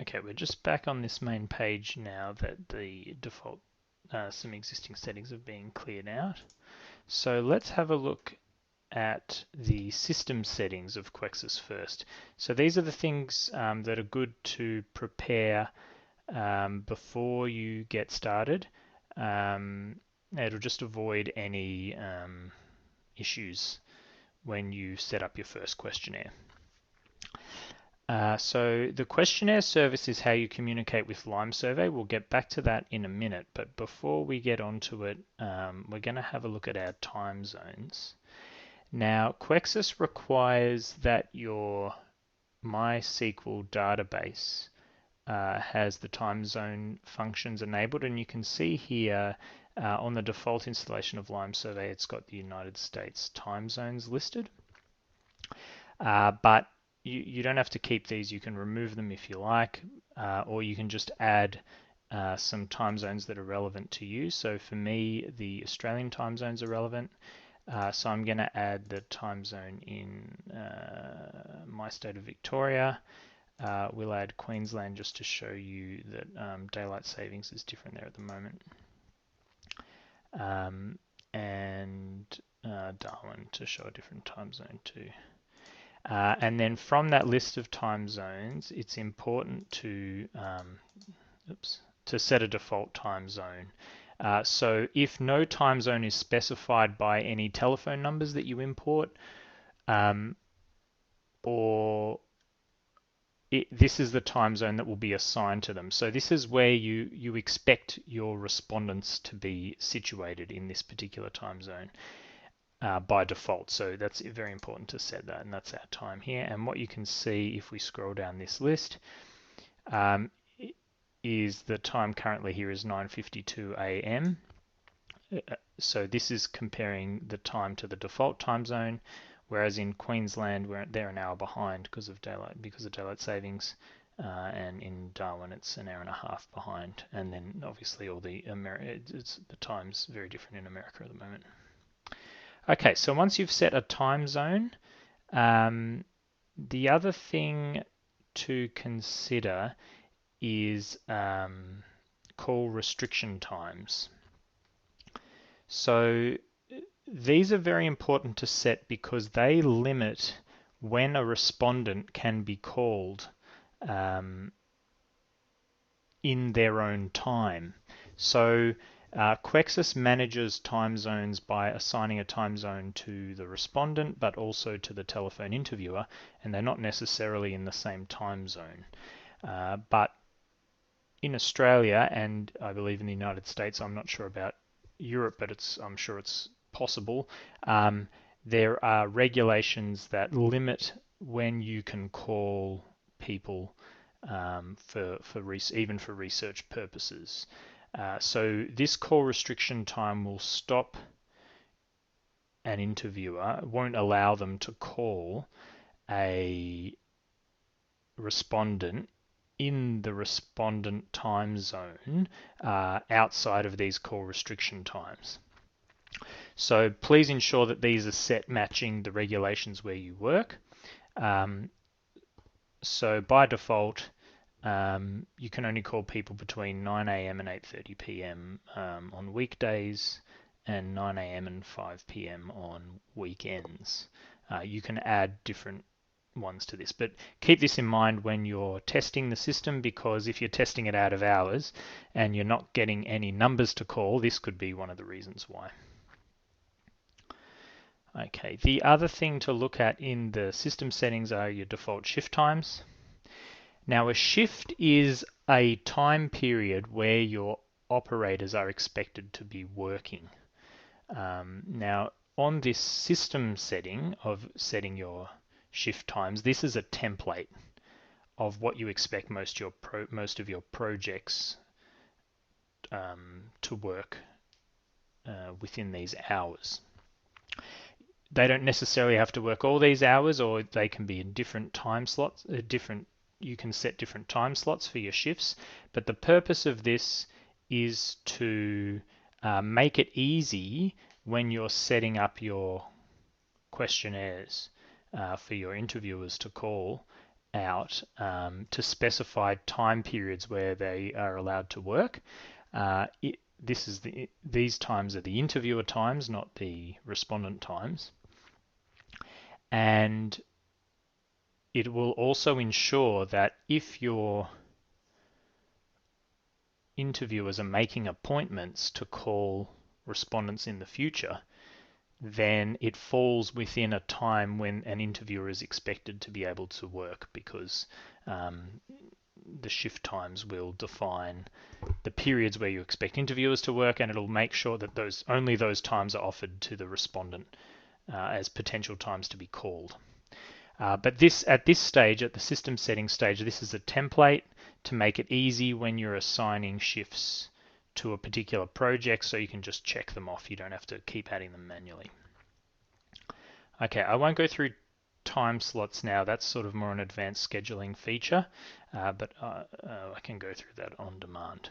Okay, we're just back on this main page now that the default, some existing settings have been cleared out. So let's have a look at the system settings of queXS first. So these are the things that are good to prepare before you get started. It'll just avoid any issues when you set up your first questionnaire. So the questionnaire service is how you communicate with Lime Survey. We'll get back to that in a minute, but before we get onto it, we're going to have a look at our time zones. Now, queXS requires that your MySQL database has the time zone functions enabled, and you can see here on the default installation of Lime Survey, it's got the United States time zones listed. But you don't have to keep these. You can remove them if you like, or you can just add some time zones that are relevant to you. So for me, the Australian time zones are relevant. So I'm going to add the time zone in my state of Victoria. We'll add Queensland just to show you that daylight savings is different there at the moment. And Darwin to show a different time zone too. And then from that list of time zones, it's important to set a default time zone. So if no time zone is specified by any telephone numbers that you import, this is the time zone that will be assigned to them. So this is where you expect your respondents to be situated in this particular time zone. By default, so that's very important to set that, and that's our time here. And what you can see if we scroll down this list is the time currently here is 9:52 a.m. So this is comparing the time to the default time zone, whereas in Queensland they're an hour behind because of daylight savings, and in Darwin it's an hour and a half behind. And then obviously all the time's very different in America at the moment. Okay, so once you've set a time zone, the other thing to consider is call restriction times. So these are very important to set because they limit when a respondent can be called in their own time. So queXS manages time zones by assigning a time zone to the respondent, but also to the telephone interviewer, and they're not necessarily in the same time zone. But in Australia, and I believe in the United States, I'm not sure about Europe, but I'm sure it's possible, there are regulations that limit when you can call people even for research purposes. So this call restriction time will stop an interviewer, won't allow them to call a respondent in the respondent time zone outside of these call restriction times. So please ensure that these are set matching the regulations where you work. So by default, you can only call people between 9 a.m. and 8:30 p.m. On weekdays, and 9 a.m. and 5 p.m. on weekends. You can add different ones to this, but keep this in mind when you're testing the system, because if you're testing it out of hours and you're not getting any numbers to call, this could be one of the reasons why. Okay, the other thing to look at in the system settings are your default shift times. Now, a shift is a time period where your operators are expected to be working. Now, on this system setting of setting your shift times, this is a template of what you expect most of your projects to work within these hours. They don't necessarily have to work all these hours, or they can be in different time slots, you can set different time slots for your shifts, but the purpose of this is to make it easy when you're setting up your questionnaires for your interviewers to call, out to specify time periods where they are allowed to work. These times are the interviewer times, not the respondent times. And it will also ensure that if your interviewers are making appointments to call respondents in the future, then it falls within a time when an interviewer is expected to be able to work, because the shift times will define the periods where you expect interviewers to work, and it'll make sure that only those times are offered to the respondent as potential times to be called. But at this stage, at the system settings stage, this is a template to make it easy when you're assigning shifts to a particular project, so you can just check them off. You don't have to keep adding them manually. Okay, I won't go through time slots now. That's sort of more an advanced scheduling feature, but I can go through that on demand.